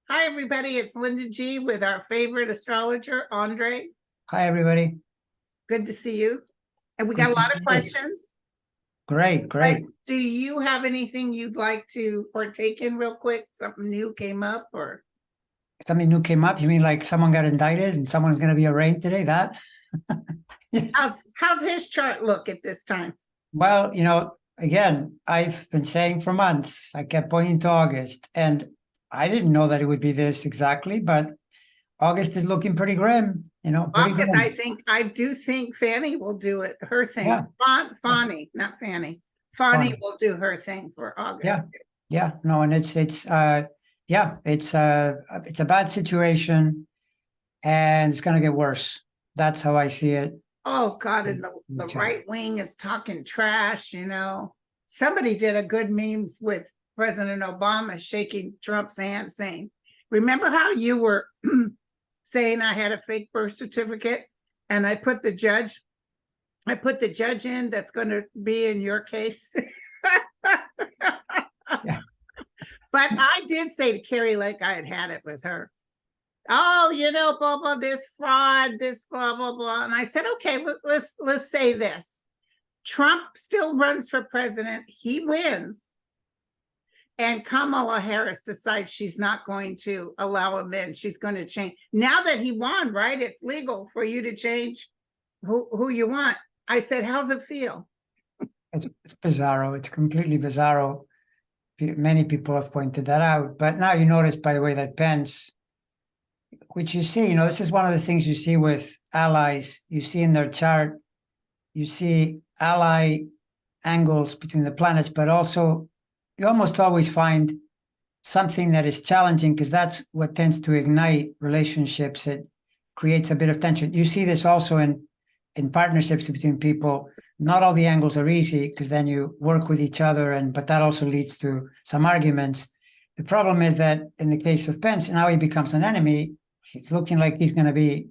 Hi, everybody. It's Linda G with our favorite astrologer, Andre. Hi, everybody. Good to see you. And we Good got a to lot see of you. questions. Great, great. But do you have anything you'd like to partake in real quick? Something new came up or? Something new came up. You mean like someone got indicted and someone's going to be arraigned today? That? Yeah. How's his chart look at this time? Well, again, I've been saying for months, I kept pointing to August, and I didn't know that it would be this exactly, but August is looking pretty grim, pretty Because grim. I do think Fanny will do it, her thing. Yeah. Fanny, not Fanny. Fanny Fine. will do her thing for August. Yeah. Yeah. No, and it's a bad situation and it's going to get worse. That's how I see it. Oh God, and the right wing is talking trash, Somebody did a good memes with President Obama shaking Trump's hand saying, remember how you were saying I had a fake birth certificate and I put the judge in that's going to be in your case. Yeah. But I did say to Carrie Lake I had it with her. Oh, blah, blah, this fraud, this blah, blah, blah. And I said, okay, let's say this. Trump still runs for president. He wins. And Kamala Harris decides she's not going to allow him in. She's going to change. Now that he won, right? It's legal for you to change who you want. I said, how's it feel? It's bizarro. It's completely bizarro. Many people have pointed that out. But now you notice, by the way, that Pence, which you see, this is one of the things you see with allies. You see in their chart, you see ally angles between the planets, but also you almost always find something that is challenging because that's what tends to ignite relationships. It creates a bit of tension. You see this also in partnerships between people. Not all the angles are easy because then you work with each other, but that also leads to some arguments. The problem is that in the case of Pence, now he becomes an enemy. He's looking like he's going to be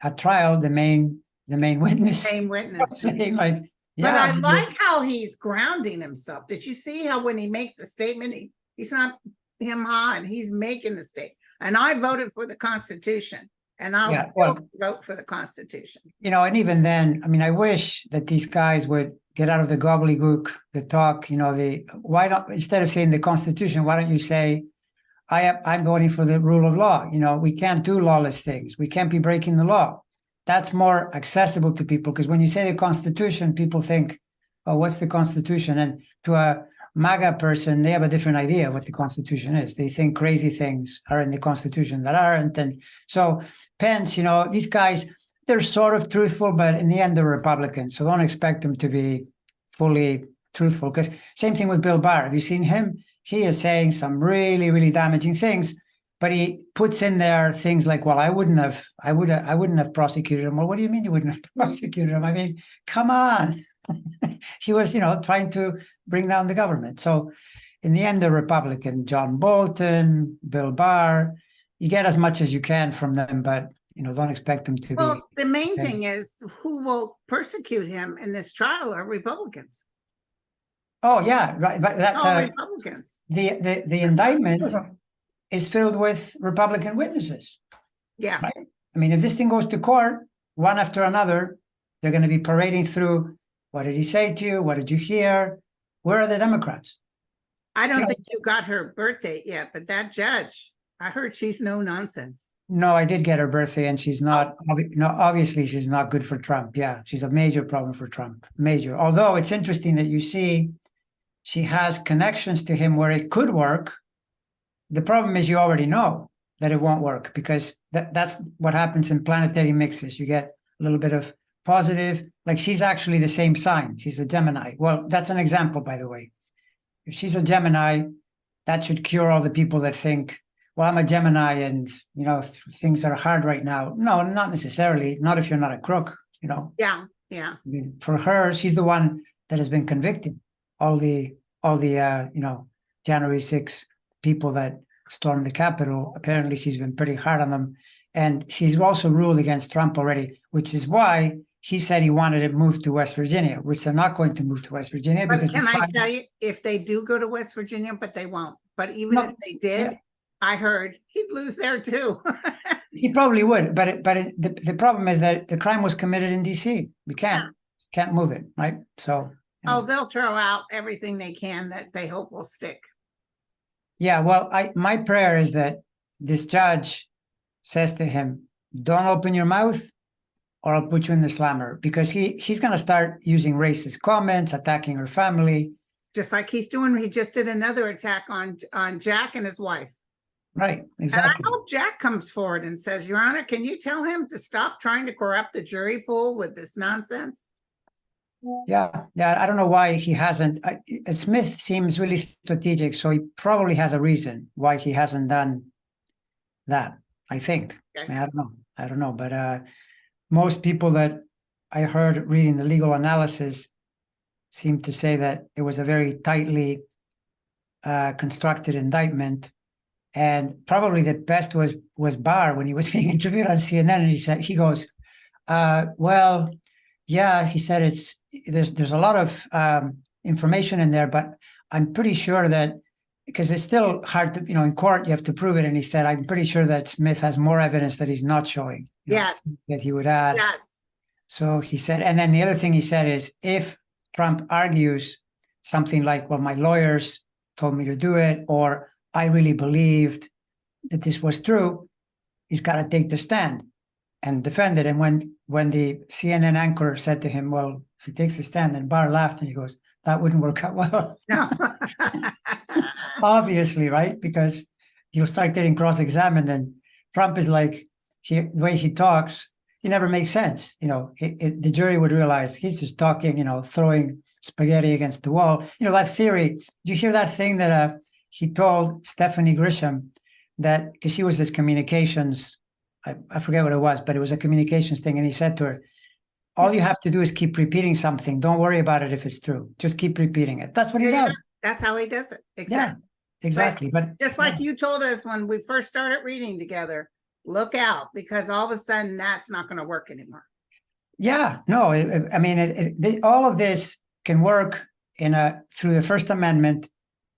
at trial, the main witness. Same witness. Saying like, yeah. But I like how he's grounding himself. Did you see how when he makes a statement, he's not him ha, and he's making the statement. And I voted for the Constitution, and I'll still vote for the Constitution. And even then, I mean, I wish that these guys would get out of the gobbledygook, the talk. Why don't, instead of saying the Constitution, why don't you say, I'm voting for the rule of law. We can't do lawless things. We can't be breaking the law. That's more accessible to people because when you say the Constitution, people think, oh, what's the Constitution? And to a MAGA person, they have a different idea what the Constitution is. They think crazy things are in the Constitution that aren't. And so Pence, these guys, they're sort of truthful, but in the end, they're Republicans. So don't expect them to be fully truthful because same thing with Bill Barr. Have you seen him? He is saying some really, really damaging things, but he puts in there things like, well, I wouldn't have prosecuted him. Well, what do you mean you wouldn't have prosecuted him? I mean, come on. He was, trying to bring down the government. So in the end, the Republican, John Bolton, Bill Barr, you get as much as you can from them, but, don't expect them to be. Well, the main thing is who will persecute him in this trial are Republicans. Oh, yeah, right. But that Republicans. The indictment is filled with Republican witnesses. Yeah. Right? I mean, if this thing goes to court, one after another, they're going to be parading through. What did he say to you? What did you hear? Where are the Democrats? I don't think you got her birth date yet, but that judge, I heard she's no nonsense. No, I did get her birthday, and she's not. No, obviously, she's not good for Trump. Yeah, she's a major problem for Trump. Major. Although it's interesting that you see she has connections to him where it could work. The problem is you already know that it won't work because that's what happens in planetary mixes. You get a little bit of positive, like she's actually the same sign. She's a Gemini. Well, that's an example, by the way. If she's a Gemini, that should cure all the people that think, well, I'm a Gemini and, things are hard right now. No, not necessarily. Not if you're not a crook, Yeah, yeah. I mean, for her, she's the one that has been convicted. All the January 6 people that stormed the Capitol, apparently she's been pretty hard on them. And she's also ruled against Trump already, which is why he said he wanted to move to West Virginia, which they're not going to move to West Virginia. But because can I tell you, if they do go to West Virginia, but they won't. But even if they did, I heard he'd lose there too. He probably would, but the problem is that the crime was committed in DC. We can't move it, right? So Oh, they'll throw out everything they can that they hope will stick. yeah, well, my prayer is that this judge says to him, "Don't open your mouth, or I'll put you in the slammer," because he's going to start using racist comments, attacking her family, just like he just did another attack on Jack and his wife. Right, exactly. And I hope Jack comes forward and says, Your Honor, can you tell him to stop trying to corrupt the jury pool with this nonsense? Yeah, I don't know why he hasn't. Smith seems really strategic, so he probably has a reason why he hasn't done that, I think. Okay. I mean, I don't know, but most people that I heard reading the legal analysis seem to say that it was a very tightly constructed indictment. And probably the best was Barr when he was being interviewed on CNN, and he goes, well, yeah, he said there's a lot of information in there, but I'm pretty sure that, because it's still hard to, in court, you have to prove it. And he said, I'm pretty sure that Smith has more evidence that he's not showing. Yes. That he would add. Yes. So he said, and then the other thing he said is, if Trump argues something like, well, my lawyers told me to do it, or I really believed that this was true, he's got to take the stand and defend it. And when the CNN anchor said to him, well, if he takes the stand, then Barr laughed and he goes, that wouldn't work out well. No. Obviously, right? Because he'll start getting cross-examined, and Trump is like, the way he talks, he never makes sense. The jury would realize he's just talking, throwing spaghetti against the wall. That theory, did you hear that thing that he told Stephanie Grisham, that because she was his communications, I forget what it was, but it was a communications thing. And he said to her, all you have to do is keep repeating something. Don't worry about it if it's true. Just keep repeating it. That's what he does. That's how he does it. Exactly. Yeah, exactly. But just like you told us when we first started reading together, look out, because all of a sudden that's not going to work anymore. Yeah, no, all of this can work through the First Amendment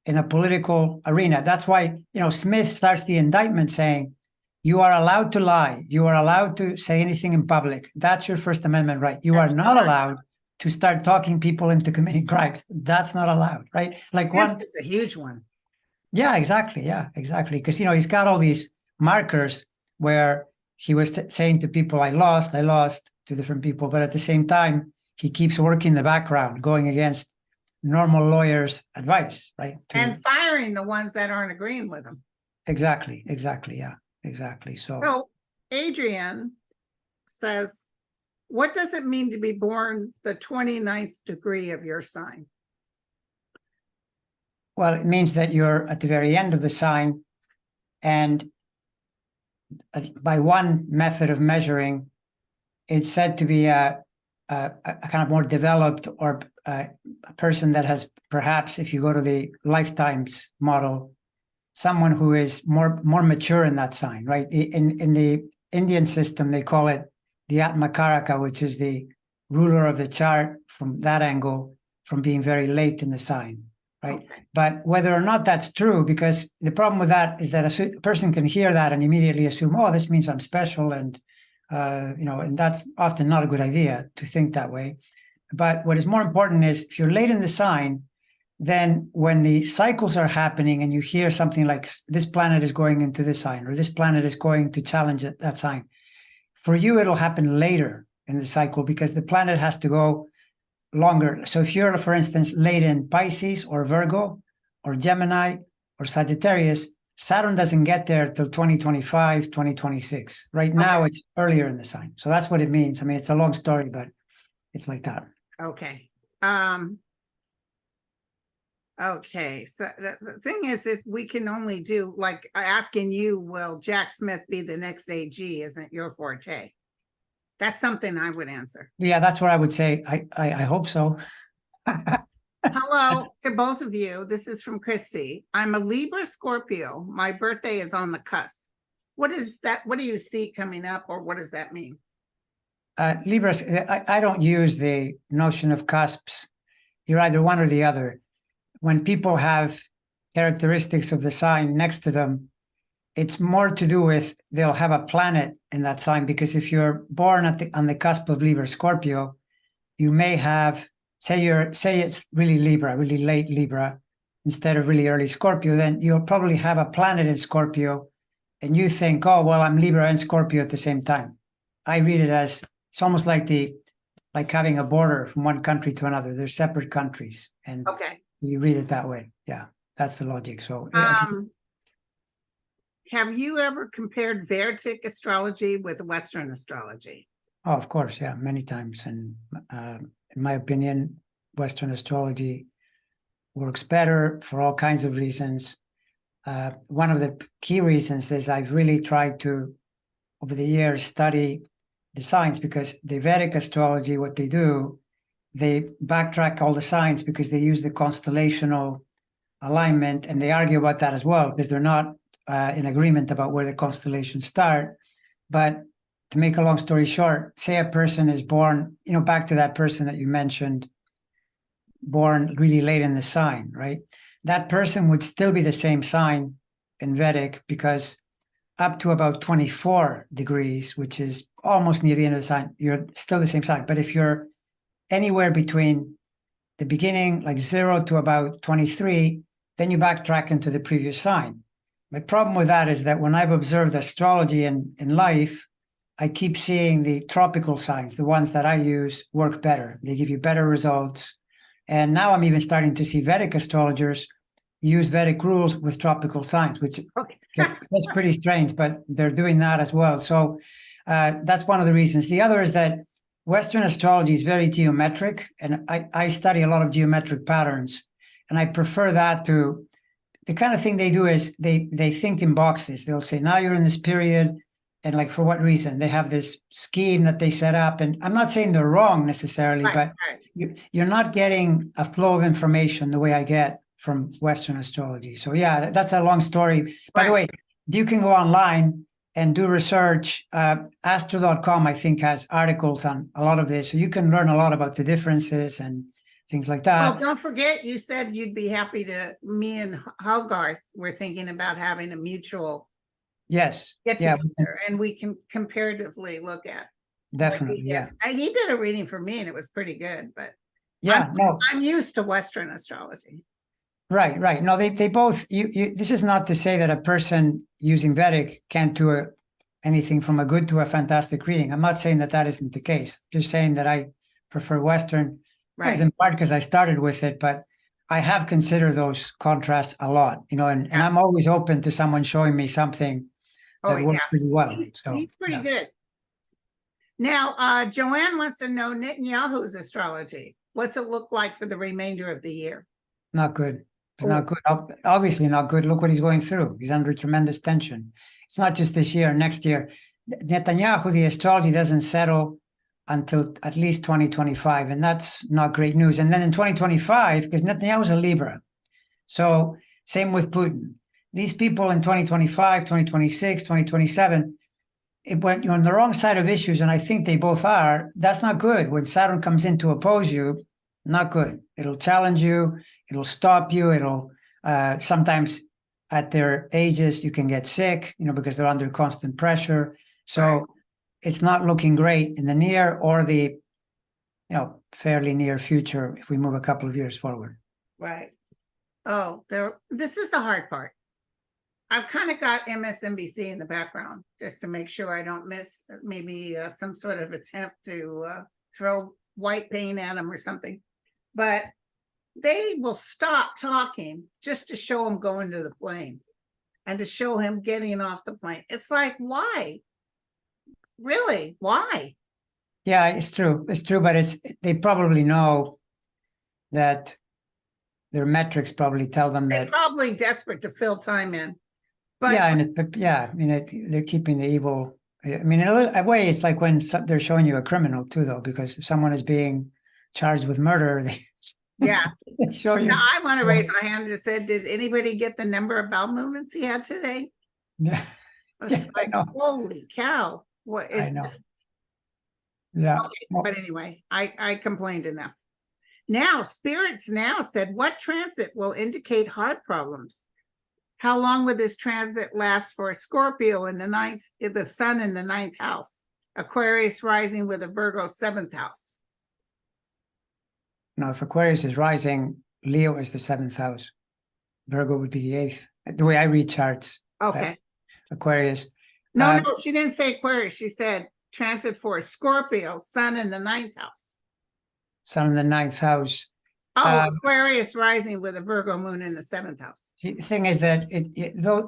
in a political arena. That's why, Smith starts the indictment saying, you are allowed to lie. You are allowed to say anything in public. That's your First Amendment right. You are not allowed to start talking people into committing crimes. That's not allowed, right? Like that's a huge one. Yeah, exactly. Yeah, exactly. Because, he's got all these markers where he was saying to people, I lost to different people. But at the same time, he keeps working in the background, going against normal lawyers' advice, right? And firing the ones that aren't agreeing with him. Exactly. Yeah, exactly. So Adrian says, what does it mean to be born the 29th degree of your sign? Well, it means that you're at the very end of the sign, and by one method of measuring, it's said to be a kind of more developed, or a person that has, perhaps, if you go to the lifetimes model, someone who is more mature in that sign, right? In the Indian system, they call it the Atmakaraka, which is the ruler of the chart from that angle, from being very late in the sign, right? Okay. But whether or not that's true, because the problem with that is that a person can hear that and immediately assume, oh, this means I'm special, and and that's often not a good idea to think that way. But what is more important is, if you're late in the sign, then when the cycles are happening and you hear something like, this planet is going into this sign, or this planet is going to challenge that sign, for you, it'll happen later in the cycle, because the planet has to go longer. So if you're, for instance, late in Pisces or Virgo or Gemini or Sagittarius, Saturn doesn't get there till 2025, 2026. Right now, it's earlier in the sign. So that's what it means. I mean, it's a long story, but it's like that. Okay. Okay. So the thing is that we can only do, like, asking you, will Jack Smith be the next AG, isn't your forte. That's something I would answer. Yeah, that's what I would say. I hope so. Hello to both of you. This is from Christy. I'm a Libra Scorpio. My birthday is on the cusp. What is that? What do you see coming up, or what does that mean? Libras, I don't use the notion of cusps. You're either one or the other. When people have characteristics of the sign next to them, it's more to do with they'll have a planet in that sign, because if you're born on the cusp of Libra Scorpio, you may have, say it's really Libra, really late Libra, instead of really early Scorpio, then you'll probably have a planet in Scorpio, and you think, oh, well, I'm Libra and Scorpio at the same time. I read it as, it's almost like having a border from one country to another. They're separate countries, and Okay. you read it that way. Yeah, that's the logic. So, have you ever compared Vedic astrology with Western astrology? oh, of course, yeah, many times. And in my opinion, Western astrology works better for all kinds of reasons. One of the key reasons is I've really tried to, over the years, study the signs, because the Vedic astrology, what they do, they backtrack all the signs because they use the constellational alignment, and they argue about that as well, because they're not in agreement about where the constellations start. But to make a long story short, say a person is born, back to that person that you mentioned, born really late in the sign, right? That person would still be the same sign in Vedic, because up to about 24 degrees, which is almost near the end of the sign, you're still the same sign. But if you're anywhere between the beginning, like 0 to about 23, then you backtrack into the previous sign. My problem with that is that when I've observed astrology in life, I keep seeing the tropical signs, the ones that I use, work better. They give you better results. And now I'm even starting to see Vedic astrologers use Vedic rules with tropical signs, which that's pretty strange, but they're doing that as well. So that's one of the reasons. The other is that Western astrology is very geometric, and I study a lot of geometric patterns, and I prefer that to the kind of thing they do is they think in boxes. They'll say, now you're in this period, and like, for what reason? They have this scheme that they set up, and I'm not saying they're wrong necessarily, but you're not getting a flow of information the way I get from Western astrology. So yeah, that's a long story. By the way, you can go online and do research. Astro.com, I think, has articles on a lot of this, so you can learn a lot about the differences and things like that. Oh, don't forget, you said you'd be happy to, me and Hogarth were thinking about having a mutual get together, and we can comparatively look at. Definitely, yeah. He did a reading for me and it was pretty good, but yeah, I'm used to Western astrology. Right. No, they both, this is not to say that a person using Vedic can't do anything from a good to a fantastic reading. I'm not saying that that isn't the case. Just saying that I prefer Western, as in part because I started with it, but I have considered those contrasts a lot, and I'm always open to someone showing me something that works pretty well. He's pretty good. Now, Joanne wants to know Netanyahu's astrology. What's it look like for the remainder of the year? Not good. It's not good. Obviously not good. Look what he's going through. He's under tremendous tension. It's not just this year, next year. Netanyahu, the astrology doesn't settle until at least 2025, and that's not great news. And then in 2025, because Netanyahu's a Libra, so same with Putin. These people in 2025, 2026, 2027, when you're on the wrong side of issues, and I think they both are, that's not good. When Saturn comes in to oppose you, not good. It'll challenge you. It'll stop you. It'll sometimes at their ages, you can get sick, because they're under constant pressure. So it's not looking great in the near or the, fairly near future if we move a couple of years forward. Right. Oh, this is the hard part. I've kind of got MSNBC in the background just to make sure I don't miss maybe some sort of attempt to throw white paint at them or something. But they will stop talking just to show him going to the plane and to show him getting off the plane. It's like, why? Really? Why? Yeah, it's true. It's true, but they probably know that their metrics probably tell them They're that probably desperate to fill time in. But they're keeping the evil. I mean, in a way, it's like when they're showing you a criminal too, though, because if someone is being charged with murder, they show you. Now, I want to raise my hand and said, did anybody get the number of bowel movements he had today? Yeah. It's like, holy cow. What is this? Yeah. Okay, but anyway, I complained enough. Now, spirits now said, what transit will indicate heart problems? How long would this transit last for Scorpio in the sun in the ninth house? Aquarius rising with a Virgo seventh house. Now, if Aquarius is rising, Leo is the seventh house. Virgo would be the eighth. The way I read charts, Okay. Aquarius. No, she didn't say Aquarius. She said transit for Scorpio, sun in the ninth house. Sun in the ninth house. Oh, Aquarius rising with a Virgo moon in the seventh house. The thing is that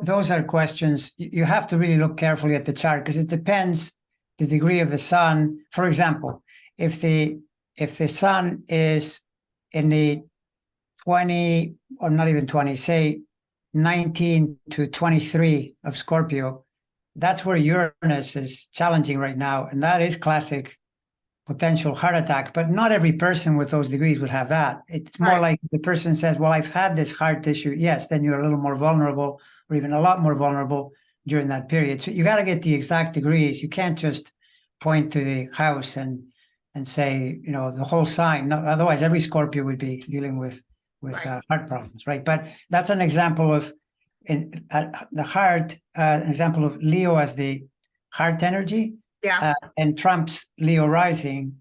those are questions you have to really look carefully at the chart, because it depends the degree of the sun. For example, if the sun is in the 20, or not even 20, say 19 to 23 of Scorpio, that's where Uranus is challenging right now, and that is classic potential heart attack. But not every person with those degrees would have that. It's more like if the person says, well, I've had this heart issue, yes, then you're a little more vulnerable, or even a lot more vulnerable during that period. So you got to get the exact degrees. You can't just point to the house and say, you know, the whole sign. No, otherwise every Scorpio would be dealing with heart problems, right? But that's an example of the heart, an example of Leo as the heart energy. Yeah. And Trump's Leo rising,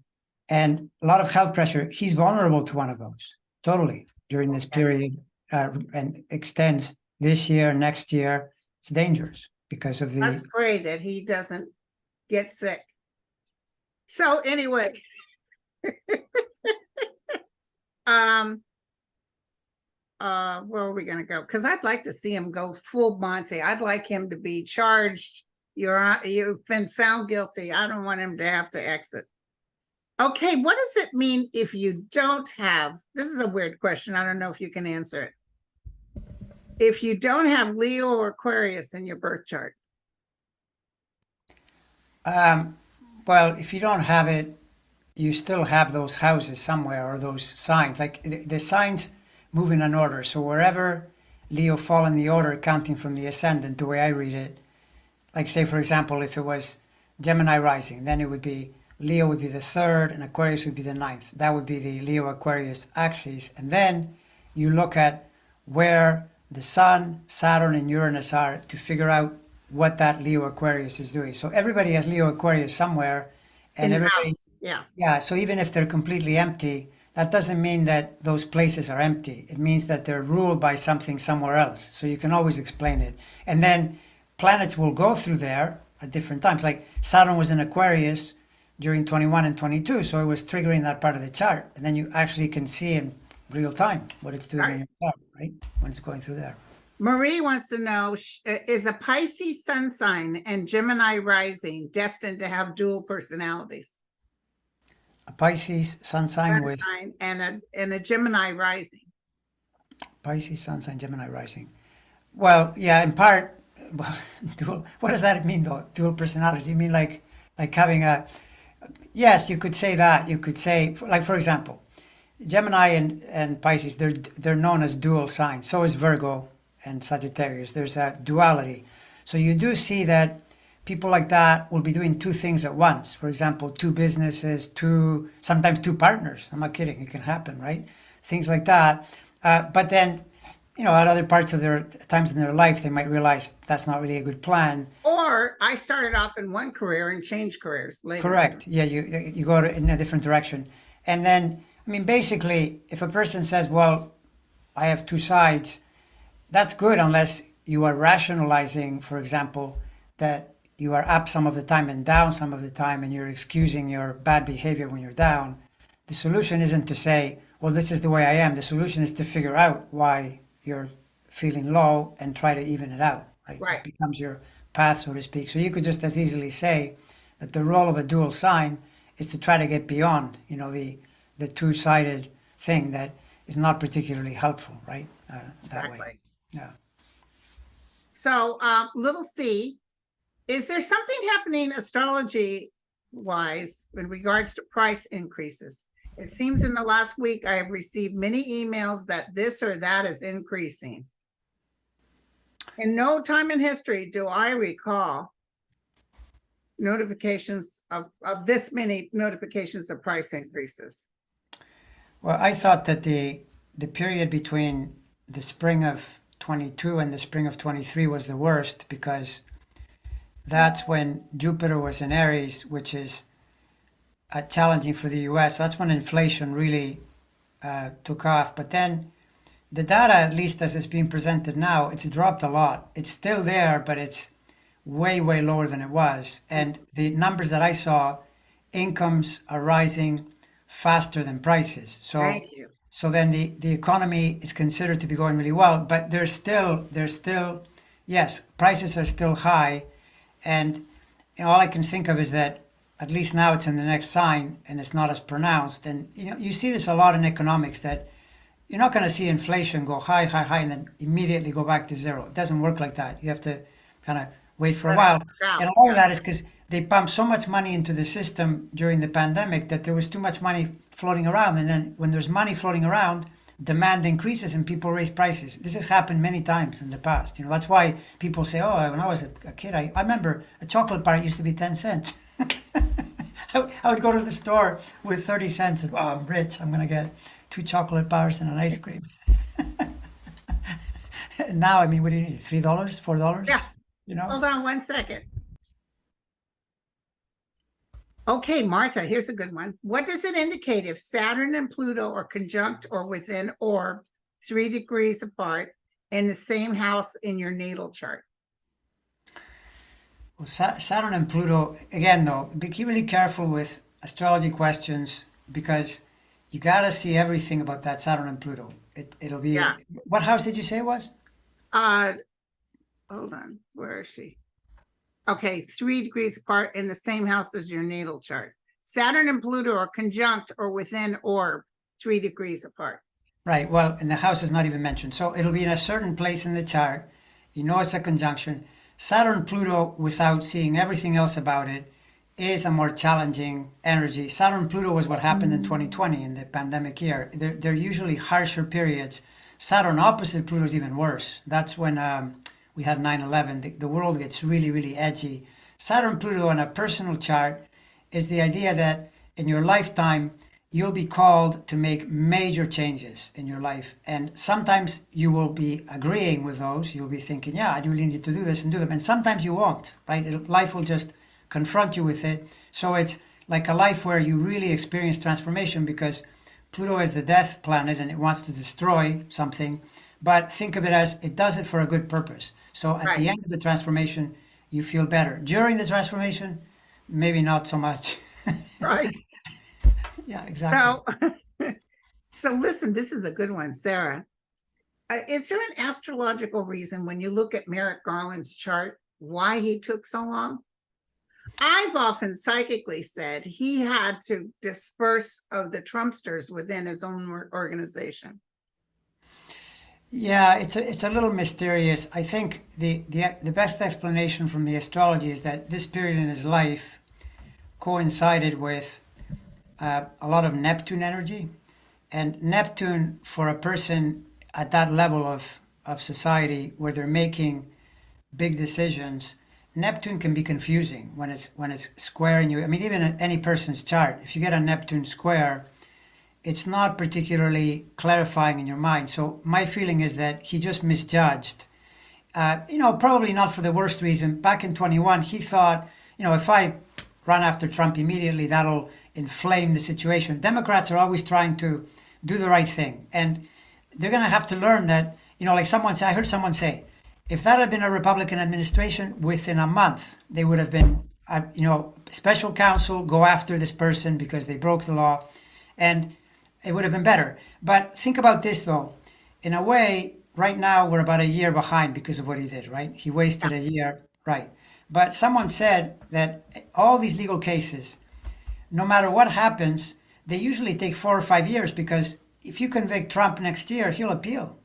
and a lot of health pressure. He's vulnerable to one of those totally during this period, and extends this year, next year. It's dangerous because of the. Let's pray that he doesn't get sick. So anyway, where are we going to go? Because I'd like to see him go full Monty. I'd like him to be charged. You've been found guilty. I don't want him to have to exit. Okay, what does it mean if you don't have, this is a weird question. I don't know if you can answer it. If you don't have Leo or Aquarius in your birth chart. Well, if you don't have it, you still have those houses somewhere, or those signs. Like the signs move in an order. So wherever Leo fall in the order, counting from the ascendant, the way I read it, like say, for example, if it was Gemini rising, then it would be Leo would be the third and Aquarius would be the ninth. That would be the Leo-Aquarius axis. And then you look at where the Sun, Saturn, and Uranus are to figure out what that Leo-Aquarius is doing. So everybody has Leo-Aquarius somewhere. And everybody, yeah. So even if they're completely empty, that doesn't mean that those places are empty. It means that they're ruled by something somewhere else. So you can always explain it. And then planets will go through there at different times. Like Saturn was in Aquarius during 21 and 22, so it was triggering that part of the chart. And then you actually can see in real time what it's doing in your chart, right? When it's going through there. Marie wants to know, is a Pisces sun sign and Gemini rising destined to have dual personalities? A Pisces sun sign with and a Gemini rising. Pisces sun sign, Gemini rising. Well, yeah, in part. Well, dual, what does that mean though? Dual personality? You mean like having a? Yes, you could say that. You could say, like, for example, Gemini and Pisces, they're known as dual signs. So is Virgo and Sagittarius. There's a duality. So you do see that people like that will be doing two things at once. For example, two businesses, sometimes two partners. I'm not kidding. It can happen, right? Things like that. But then, you know, at other parts of their times in their life, they might realize that's not really a good plan. Or I started off in one career and changed careers later. Correct. Yeah, you go in a different direction. And then, I mean, basically, if a person says, well, I have two sides, that's good unless you are rationalizing, for example, that you are up some of the time and down some of the time, and you're excusing your bad behavior when you're down. The solution isn't to say, well, this is the way I am. The solution is to figure out why you're feeling low and try to even it out, right? It becomes your path, so to speak. So you could just as easily say that the role of a dual sign is to try to get beyond, you know, the two-sided thing that is not particularly helpful, right? That way. Yeah. So, little c, is there something happening astrology-wise in regards to price increases? It seems in the last week I have received many emails that this or that is increasing. In no time in history do I recall notifications of this many notifications of price increases. Well, I thought that the period between the spring of 22 and the spring of 23 was the worst, because that's when Jupiter was in Aries, which is challenging for the US. So that's when inflation really took off. But then the data, at least as it's being presented now, it's dropped a lot. It's still there, but it's way, way lower than it was. And the numbers that I saw, incomes are rising faster than prices. So, Thank you. so then the economy is considered to be going really well, but there's still, yes, prices are still high. And all I can think of is that at least now it's in the next sign and it's not as pronounced. And you see this a lot in economics, that you're not going to see inflation go high, high, high, and then immediately go back to zero. It doesn't work like that. You have to kind of wait for a while. And all of that is because they pumped so much money into the system during the pandemic that there was too much money floating around. And then when there's money floating around, demand increases and people raise prices. This has happened many times in the past. That's why people say, oh, when I was a kid, I remember a chocolate bar used to be 10 cents. I would go to the store with 30 cents and, oh, I'm rich. I'm going to get 2 chocolate bars and an ice cream. Now, I mean, what do you need? $3, $4? Yeah. Hold on 1 second. Okay, Martha, here's a good one. What does it indicate if Saturn and Pluto are conjunct or within orb 3 degrees apart in the same house in your natal chart? Well, Saturn and Pluto, again, though, be really careful with astrology questions, because you got to see everything about that Saturn and Pluto. It'll be, Yeah. What house did you say it was? Hold on, where is she? Okay, 3 degrees apart in the same house as your natal chart. Saturn and Pluto are conjunct or within orb 3 degrees apart. Right, well, and the house is not even mentioned. So it'll be in a certain place in the chart. It's a conjunction. Saturn Pluto, without seeing everything else about it, is a more challenging energy. Saturn Pluto was what happened in 2020, in the pandemic year. They're usually harsher periods. Saturn opposite Pluto is even worse. That's when we had 9/11. The world gets really, really edgy. Saturn Pluto on a personal chart is the idea that in your lifetime, you'll be called to make major changes in your life. And sometimes you will be agreeing with those. You'll be thinking, yeah, I really need to do this and do them. And sometimes you won't, right? Life will just confront you with it. So it's like a life where you really experience transformation, because Pluto is the death planet and it wants to destroy something. But think of it as it does it for a good purpose. So at the end of the transformation, you feel better. During the transformation, maybe not so much. Right. Yeah, exactly. So listen, this is a good one, Sarah. Is there an astrological reason when you look at Merrick Garland's chart why he took so long? I've often psychically said he had to disperse of the Trumpsters within his own organization. Yeah, it's a little mysterious. I think the best explanation from the astrology is that this period in his life coincided with a lot of Neptune energy. And Neptune, for a person at that level of society where they're making big decisions, Neptune can be confusing when it's squaring you. I mean, even in any person's chart, if you get a Neptune square, it's not particularly clarifying in your mind. So my feeling is that he just misjudged. Probably not for the worst reason. Back in 21, he thought, if I run after Trump immediately, that'll inflame the situation. Democrats are always trying to do the right thing. And they're going to have to learn that, like I heard someone say, if that had been a Republican administration, within a month, they would have been, special counsel, go after this person because they broke the law. And it would have been better. But think about this, though. In a way, right now, we're about a year behind because of what he did, right? He wasted a year, right? But someone said that all these legal cases, no matter what happens, they usually take 4 or 5 years, because if you convict Trump next year, he'll appeal.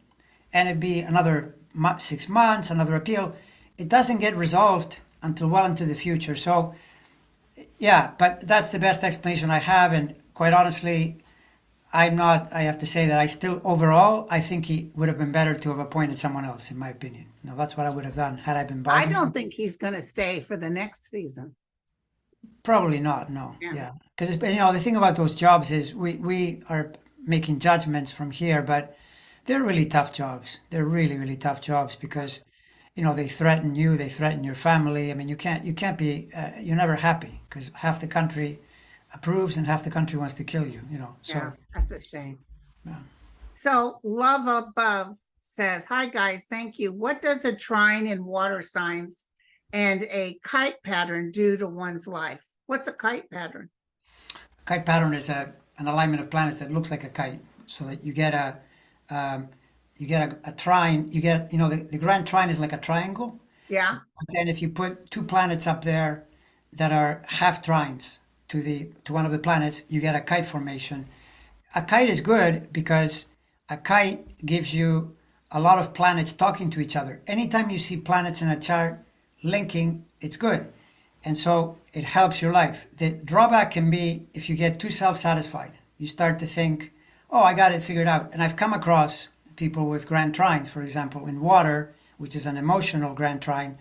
And it'd be another 6 months, another appeal. It doesn't get resolved until well into the future. So, yeah, but that's the best explanation I have. And quite honestly, I have to say that I think he would have been better to have appointed someone else, in my opinion. No, that's what I would have done had I been I Biden. don't think he's going to stay for the next season. Probably not, no. Yeah. Because, the thing about those jobs is we are making judgments from here, but They're really tough jobs. They're really, really tough jobs because, they threaten you, they threaten your family. I mean, you can't be, you're never happy because half the country approves and half the country wants to kill you. So, Yeah, that's a shame. yeah. So Love Above says, hi guys, thank you. What does a trine in water signs and a kite pattern do to one's life? What's a kite pattern? Kite pattern is an alignment of planets that looks like a kite, so that um, you get a trine. You get, the grand trine is like a triangle. Yeah, And if you put two planets up there that are half trines to one of the planets, you get a kite formation. A kite is good because a kite gives you a lot of planets talking to each other. Anytime you see planets in a chart linking, it's good. And so it helps your life. The drawback can be if you get too self-satisfied. You start to think, oh, I got it figured out. And I've come across people with grand trines, for example, in water, which is an emotional grand trine,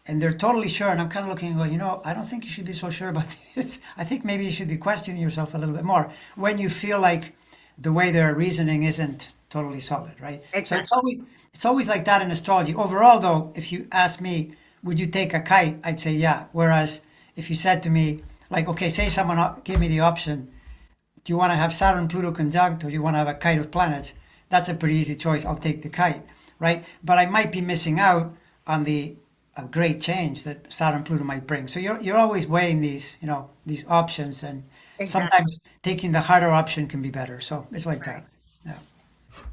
and they're totally sure. And I'm kind of looking and going, I don't think you should be so sure about this. I think maybe you should be questioning yourself a little bit more when you feel like the way their reasoning isn't totally solid, right? So exactly. it's always like that in astrology. Overall, though, if you ask me, would you take a kite? I'd say yeah. Whereas if you said to me, like, okay, say someone gave me the option, do you want to have Saturn Pluto conjunct or do you want to have a kite of planets? That's a pretty easy choice. I'll take the kite, right? But I might be missing out on the a great change that Saturn Pluto might bring. So you're always weighing these options, and Exactly. sometimes taking the harder option can be better. So it's like Right. that. Yeah.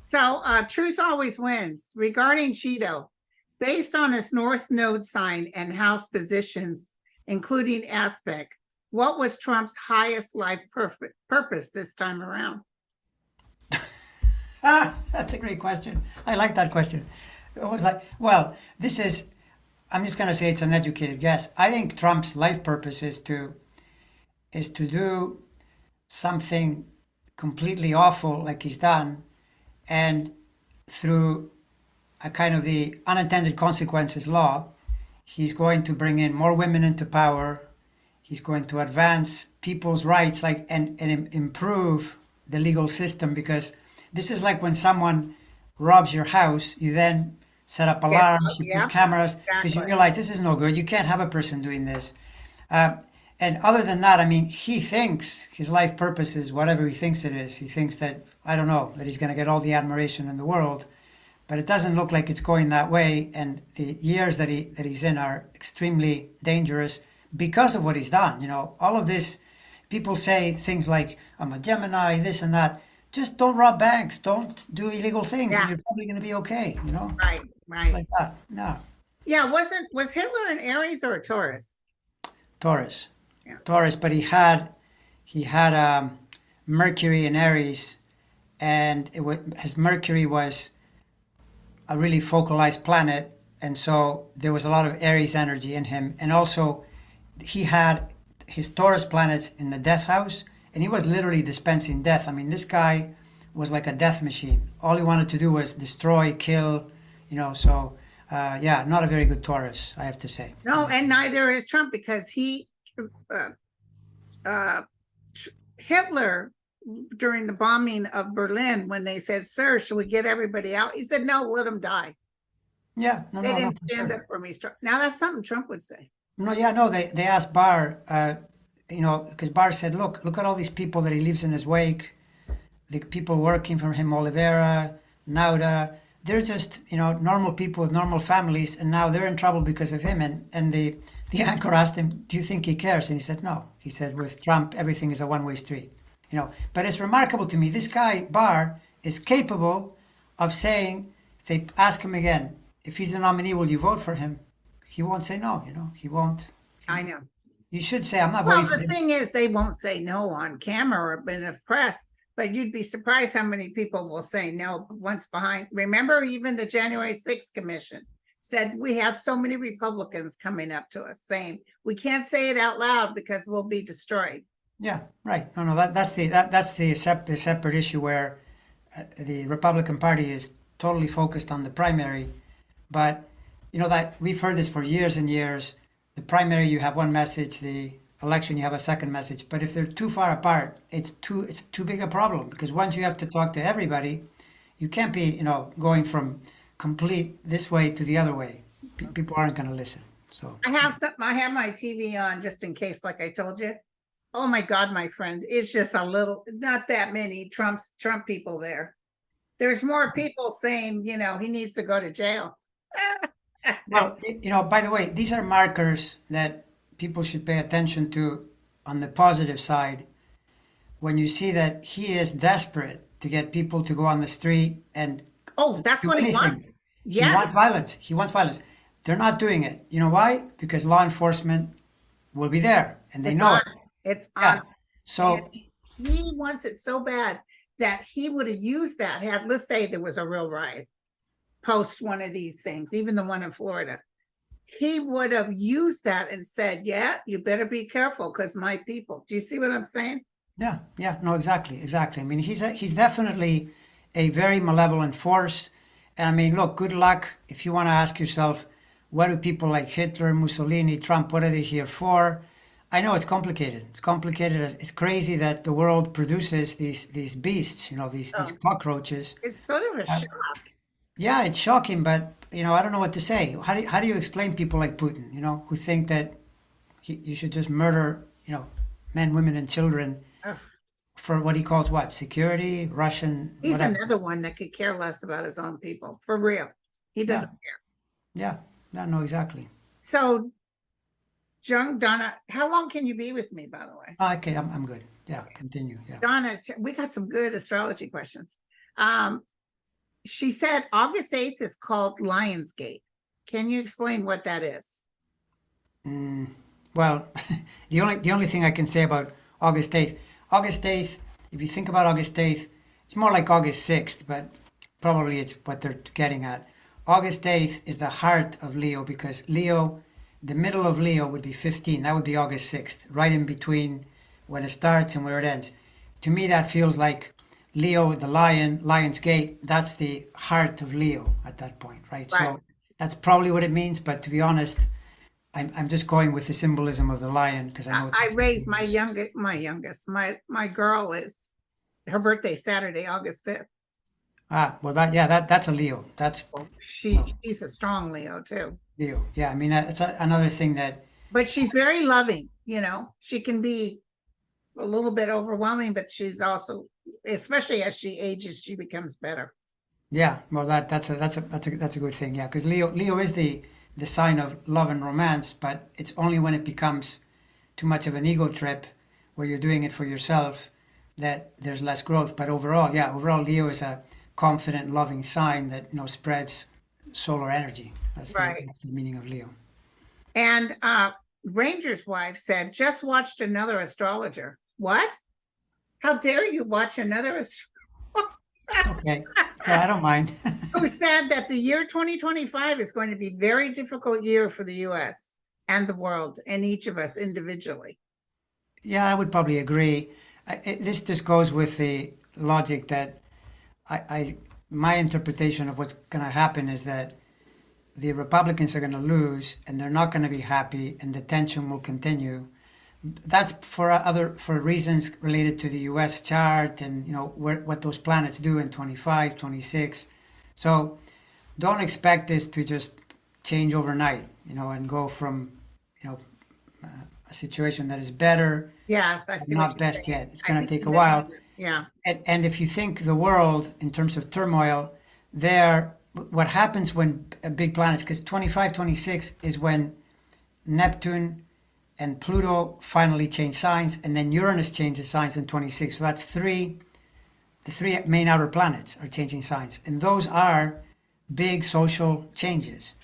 So truth always wins. Regarding Cheeto, based on his North Node sign and house positions, including aspect, what was Trump's highest life purpose this time around? That's a great question. I like that question. It was like, well, I'm just going to say it's an educated guess. I think Trump's life purpose is to do something completely awful like he's done, and through a kind of the unintended consequences law, he's going to bring in more women into power. He's going to advance people's rights, and improve the legal system, because this is like when someone robs your house, you then set up Yeah, alarms, you yeah, put cameras, because you exactly. realize this is no good. You can't have a person doing this. Uh, and other than that, I mean, he thinks his life purpose is whatever he thinks it is. He thinks that, I don't know, that he's going to get all the admiration in the world, but it doesn't look like it's going that way. And the years that he's in are extremely dangerous because of what he's done. All of this, people say things like, I'm a Gemini, this and that. Just don't rob banks, don't do illegal things, and Yeah, you're probably going to be okay. right, It's right. like that. No, Yeah, was Hitler an Aries or a Taurus? Taurus. Yeah. Taurus, but he had Mercury in Aries, and his Mercury was a really focalized planet, and so there was a lot of Aries energy in him, and also he had his Taurus planets in the death house, and he was literally dispensing death. I mean, this guy was like a death machine. All he wanted to do was destroy, kill. So yeah, not a very good Taurus, I have to say. No, and neither is Trump, because uh, uh, Hitler, during the bombing of Berlin, when they said, "Sir, should we get everybody out?" He said, "No, let them die." Yeah, no, They no, no, didn't for stand sure. up for me. Now that's something Trump would say. No, yeah, no, they asked Barr, because Barr said, look at all these people that he leaves in his wake, the people working for him, Oliveira, Nauda, they're just, normal people with normal families, and now they're in trouble because of him. And the anchor asked him, do you think he cares? And he said, no. He said, with Trump, everything is a one-way street. But it's remarkable to me, this guy, Barr, is capable of saying, if they ask him again, if he's the nominee, will you vote for him? He won't say no, he won't. I know. You should say, I'm not Well, voting for the him. thing is, they won't say no on camera or in the press, but you'd be surprised how many people will say no once behind. Remember, even the January 6th commission said we have so many Republicans coming up to us saying we can't say it out loud because we'll be destroyed. Yeah, right. No, that's the separate issue where the Republican Party is totally focused on the primary. But that we've heard this for years and years. The primary, you have one message. The election, you have a second message. But if they're too far apart, it's too big a problem, because once you have to talk to everybody, You can't be, going from complete this way to the other way. People aren't going to listen. So I have my TV on just in case, like I told you. Oh my God, my friend, it's just a little, not that many Trump people there. There's more people saying, he needs to go to jail. well, by the way, these are markers that people should pay attention to on the positive side. When you see that he is desperate to get people to go on the street and Oh, that's do what he anything. wants. He wants Yes, violence. He wants violence. They're not doing it. You know why? Because law enforcement will be there and they it's know on. it. It's Yeah. on. So And he wants it so bad that he would have used that had, let's say there was a real riot, post one of these things, even the one in Florida. He would have used that and said, yeah, you better be careful because my people. Do you see what I'm saying? yeah, no, exactly. I mean, he's definitely a very malevolent force. And I mean, look, good luck if you want to ask yourself, what do people like Hitler, Mussolini, Trump, what are they here for? I know it's complicated. It's complicated. It's crazy that the world produces these beasts, these Oh. cockroaches. It's sort of a shock. Yeah, it's shocking, but I don't know what to say. How do you explain people like Putin, who think that you should just murder, men, women, and children Ugh. for what he calls what? Security, Russian, He's whatever. another one that could care less about his own people, for real. He doesn't care. Yeah, no, exactly. So, Jung, Donna, how long can you be with me, by the way? Okay, I'm good. Yeah, continue. Yeah. Donna, we got some good astrology questions. She said August 8th is called Lionsgate. Can you explain what that is? Well, the only thing I can say about August 8th, if you think about August 8th, it's more like August 6th, but probably it's what they're getting at. August 8th is the heart of Leo because Leo, the middle of Leo would be 15. That would be August 6th, right in between when it starts and where it ends. To me, that feels like Leo, the lion, Lion's Gate, that's the heart of Leo at that point, right? Right. So that's probably what it means. But to be honest, I'm just going with the symbolism of the lion because I know I that's what raised it my means. my girl is, her birthday Saturday, August 5th. Well, that's a Leo. That's She's a strong Leo too. Leo. Yeah, I mean, that's another thing that, But she's very loving, she can be a little bit overwhelming, but she's also, especially as she ages, she becomes better. yeah, well, that's a good thing. Yeah, because Leo is the sign of love and romance, but it's only when it becomes too much of an ego trip where you're doing it for yourself that there's less growth. But overall, Leo is a confident, loving sign that spreads solar energy. Right. That's the meaning of Leo. And Ranger's wife said, just watched another astrologer. What? How dare you watch another Okay, yeah, I don't mind. who said that the year 2025 is going to be a very difficult year for the US and the world and each of us individually. Yeah, I would probably agree. This just goes with the logic that my interpretation of what's going to happen is that the Republicans are going to lose and they're not going to be happy and the tension will continue. That's for reasons related to the U.S. chart and what those planets do in 25, 26. So don't expect this to just change overnight, and go from a situation that is better, Yes, I see what not you're best saying. yet. It's I going to think take a that- while. Yeah. And if you think the world in terms of turmoil, what happens when big planets, because 25, 26 is when Neptune and Pluto finally change signs, and then Uranus changes signs in 26. So that's the three main outer planets are changing signs. And those are big social changes.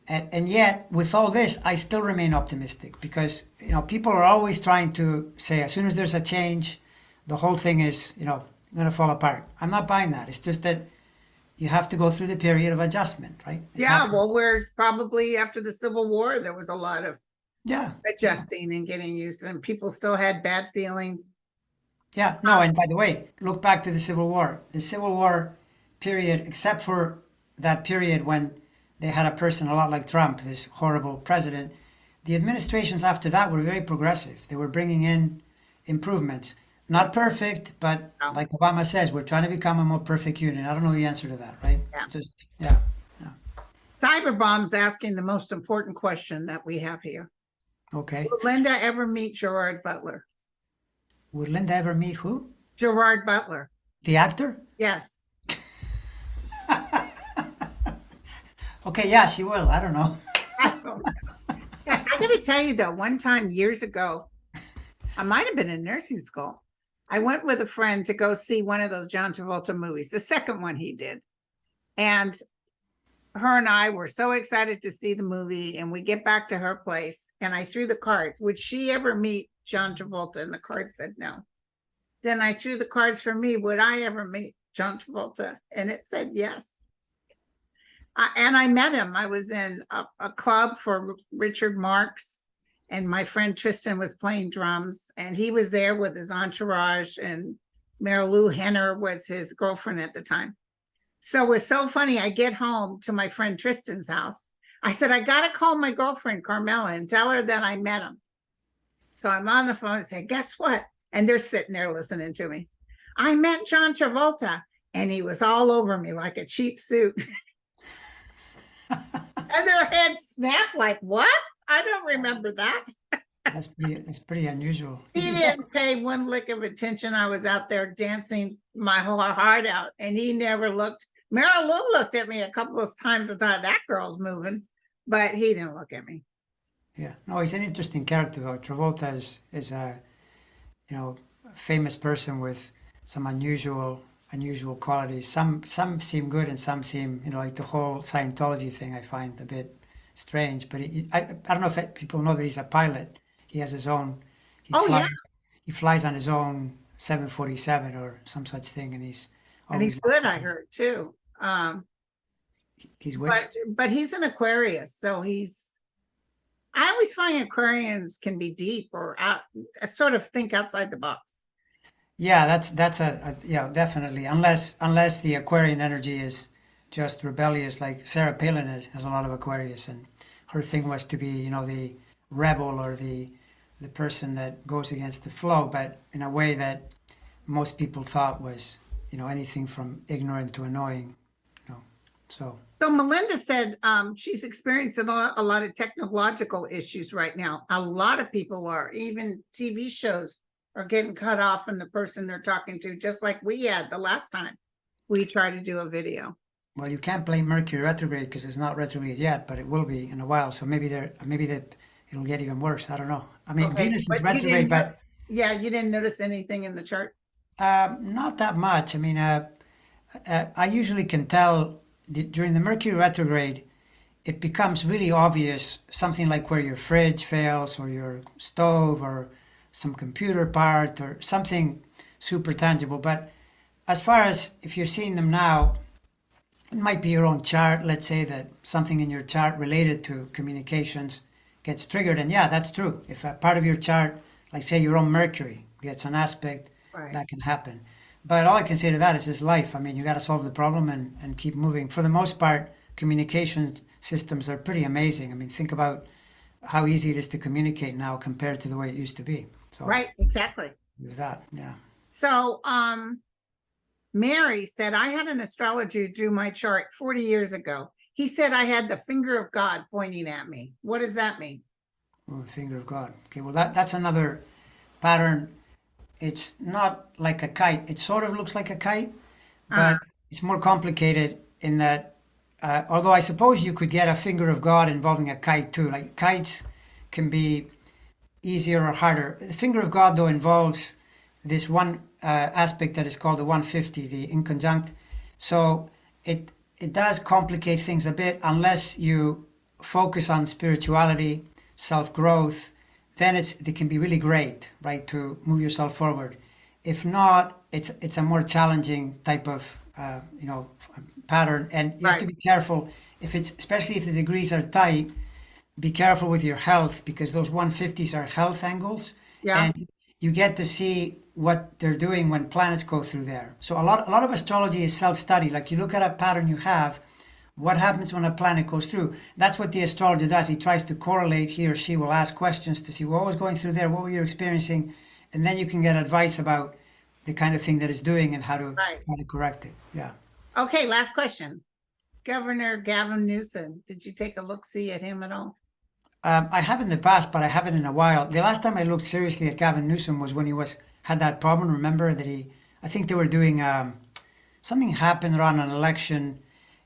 And yet, with all this, I still remain optimistic because, people are always trying to say, as soon as there's a change, the whole thing is, going to fall apart. I'm not buying that. It's just that you have to go through the period of adjustment, right? Yeah, well, we're probably after the Civil War, there was a lot of Yeah. adjusting and getting used, and people still had bad feelings. Yeah. No, and by the way, look back to the Civil War. The Civil War period, except for that period when they had a person a lot like Trump, this horrible president, the administrations after that were very progressive. They were bringing in improvements. Not perfect, but No. like Obama says, we're trying to become a more perfect union. I don't know the answer to that, right? Yeah. It's just, yeah. Cyberbomb's asking the most important question that we have here. Okay. Will Linda ever meet Gerard Butler? Would Linda ever meet who? Gerard Butler. The actor? Yes. Okay, yeah, she will. I don't know. I don't know. I gotta tell you though, one time years ago, I might have been in nursing school. I went with a friend to go see one of those John Travolta movies, the second one he did. And her and I were so excited to see the movie, and we get back to her place and I threw the cards. Would she ever meet John Travolta? And the card said no. Then I threw the cards for me. Would I ever meet John Travolta? And it said yes. And I met him. I was in a club for Richard Marx, and my friend Tristan was playing drums, and he was there with his entourage, and Marilu Henner was his girlfriend at the time. So it was so funny. I get home to my friend Tristan's house. I said, I got to call my girlfriend Carmela and tell her that I met him. So I'm on the phone and say, guess what? And they're sitting there listening to me. I met John Travolta, and he was all over me like a cheap suit. And their heads snapped like, what? I don't remember that. That's pretty unusual. He didn't pay one lick of attention. I was out there dancing my whole heart out, and he never looked. Marilu looked at me a couple of times and thought, that girl's moving, but he didn't look at me. Yeah, no, he's an interesting character though. Travolta is a famous person with some unusual qualities. Some seem good and some seem like the whole Scientology thing. I find a bit strange. But I don't know if people know that he's a pilot. He has his own. He flies on his own 747 or some such thing, and he's good. I heard too. He's which? But he's an Aquarius, so I always find Aquarians can be deep or sort of think outside the box. Yeah, that's yeah, definitely. Unless the Aquarian energy is just rebellious, like Sarah Palin has a lot of Aquarius, and her thing was to be, the rebel or the person that goes against the flow, but in a way that most people thought was, anything from ignorant to annoying, So Melinda said she's experiencing a lot of technological issues right now. A lot of people are, even TV shows are getting cut off from the person they're talking to, just like we had the last time we tried to do a video. Well, you can't blame Mercury retrograde because it's not retrograde yet, but it will be in a while. So maybe that it'll get even worse. I don't know. I mean, okay, Venus is retrograde, but yeah, you didn't notice anything in the chart? Not that much. I mean, I usually can tell during the Mercury retrograde, it becomes really obvious, something like where your fridge fails or your stove or some computer part or something super tangible. But as far as if you're seeing them now, it might be your own chart. Let's say that something in your chart related to communications gets triggered. And yeah, that's true. If a part of your chart, like say your own Mercury, gets an aspect, right, that can happen. But all I can say to that is this life. I mean, you got to solve the problem and keep moving. For the most part, communication systems are pretty amazing. I mean, think about how easy it is to communicate now compared to the way it used to be. So, right, exactly. With that, yeah. So, Mary said, I had an astrologer do my chart 40 years ago. He said I had the finger of God pointing at me. What does that mean? Oh, the finger of God. Okay, well, that's another pattern. It's not like a kite. It sort of looks like a kite, but it's more complicated in that, although I suppose you could get a finger of God involving a kite too. Like kites can be easier or harder. The finger of God, though, involves this one aspect that is called the 150, the inconjunct. So it does complicate things a bit unless you focus on spirituality, self-growth. Then they can be really great, right, to move yourself forward. If not, it's a more challenging type of pattern, and you have to be careful especially if the degrees are tight. Be careful with your health because those 150s are health angles, and you get to see what they're doing when planets go through there. So a lot of astrology is self-study. Like you look at a pattern you have. What happens when a planet goes through? That's what the astrologer does. He tries to correlate. He or she will ask questions to see what was going through there, what were you experiencing, and then you can get advice about the kind of thing that it's doing and how to correct it. Yeah. Okay, last question. Governor Gavin Newsom, did you take a look-see at him at all? I have in the past, but I haven't in a while. The last time I looked seriously at Gavin Newsom was when he had that problem. Remember that I think they were doing something happened around an election,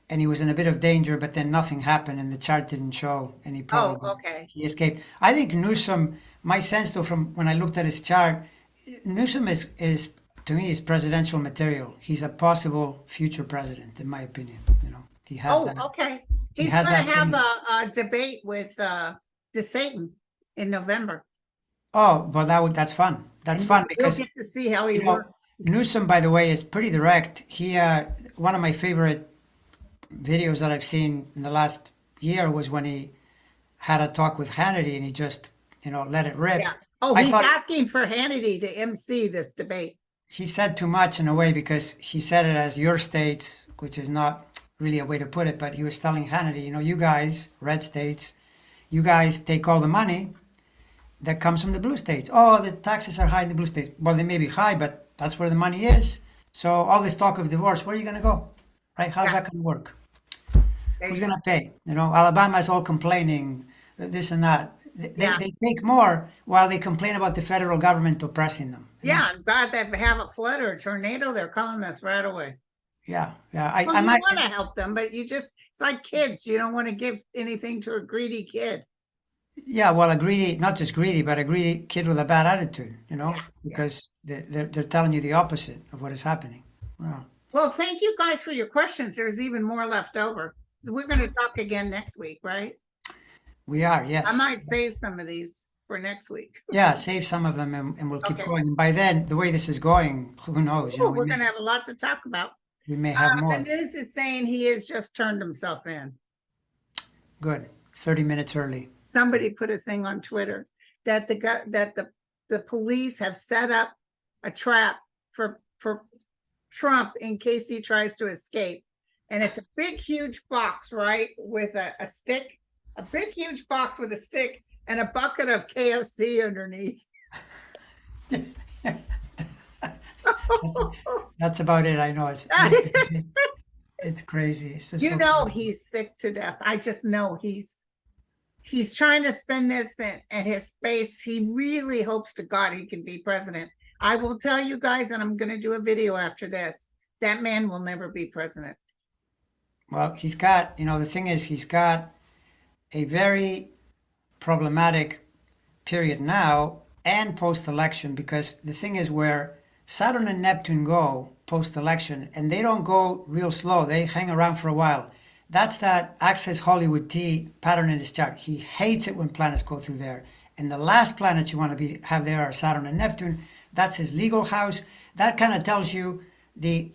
and he was in a bit of danger, but then nothing happened, and the chart didn't show any problem. Oh, okay. He escaped. I think Newsom. My sense, though, from when I looked at his chart, Newsom is to me is presidential material. He's a possible future president, in my opinion. You know, he has that. Okay. He He's has going to that have a debate with Satan in November. Oh, well, that's fun. That's fun because you'll get to see how he you know, works. Newsom, by the way, is pretty direct. He one of my favorite videos that I've seen in the last year was when he had a talk with Hannity and he just, let it rip. Yeah. Oh, I he's thought asking for Hannity to MC this debate. he said too much in a way because he said it as your states, which is not really a way to put it, but he was telling Hannity, you guys, red states, you guys take all the money that comes from the blue states. Oh, the taxes are high in the blue states. Well, they may be high, but that's where the money is. So all this talk of divorce, where are you going to go? Right? How's that going to work? Who's going to pay? Alabama's all complaining this and that. They take more while they complain about the federal government oppressing them. Yeah, God, they have a flood or a tornado, they're calling us right away. Yeah. You want to help them, but it's like kids. You don't want to give anything to a greedy kid. Yeah, well, not just greedy, but a greedy kid with a bad attitude, because they're telling you the opposite of what is happening. Wow. Well, thank you guys for your questions. There's even more left over. We're going to talk again next week, right? We are, yes. I might save some of these for next week. Yeah, save some of them and we'll keep going. And by then, the way this is going, who knows? We're going to have a lot to talk about. We may have more. The news is saying he has just turned himself in. Good. 30 minutes early. Somebody put a thing on Twitter that the police have set up a trap for Trump in case he tries to escape. And it's a big, huge box, right? With a stick, a big, huge box with a stick and a bucket of KFC underneath. That's about it. I know. It's crazy. It's just he's sick to death. I just know he's trying to spend this and his space. He really hopes to God he can be president. I will tell you guys, and I'm going to do a video after this, that man will never be president. Well, he's got, the thing is, he's got a very problematic period now and post-election, because the thing is where Saturn and Neptune go post-election, and they don't go real slow. They hang around for a while. That's that Access Hollywood T pattern in his chart. He hates it when planets go through there. And the last planets you want to have there are Saturn and Neptune. That's his legal house. That kind of tells you the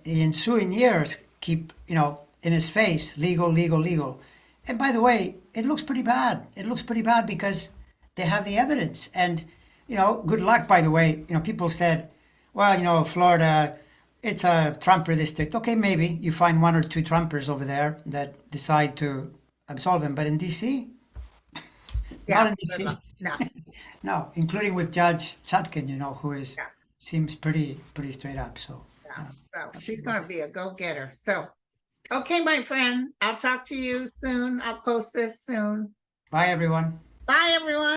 ensuing years keep, in his face, legal. And by the way, it looks pretty bad. It looks pretty bad because they have the evidence. And, good luck, by the way. People said, well, Florida, it's a Trumper district. Okay, maybe you find one or two Trumpers over there that decide to absolve him. But in D.C., not in D.C. No. No, including with Judge Chutkin, who seems pretty straight up. So, so she's going to be a go-getter. So, okay, my friend, I'll talk to you soon. I'll post this soon. Bye, everyone. Bye, everyone.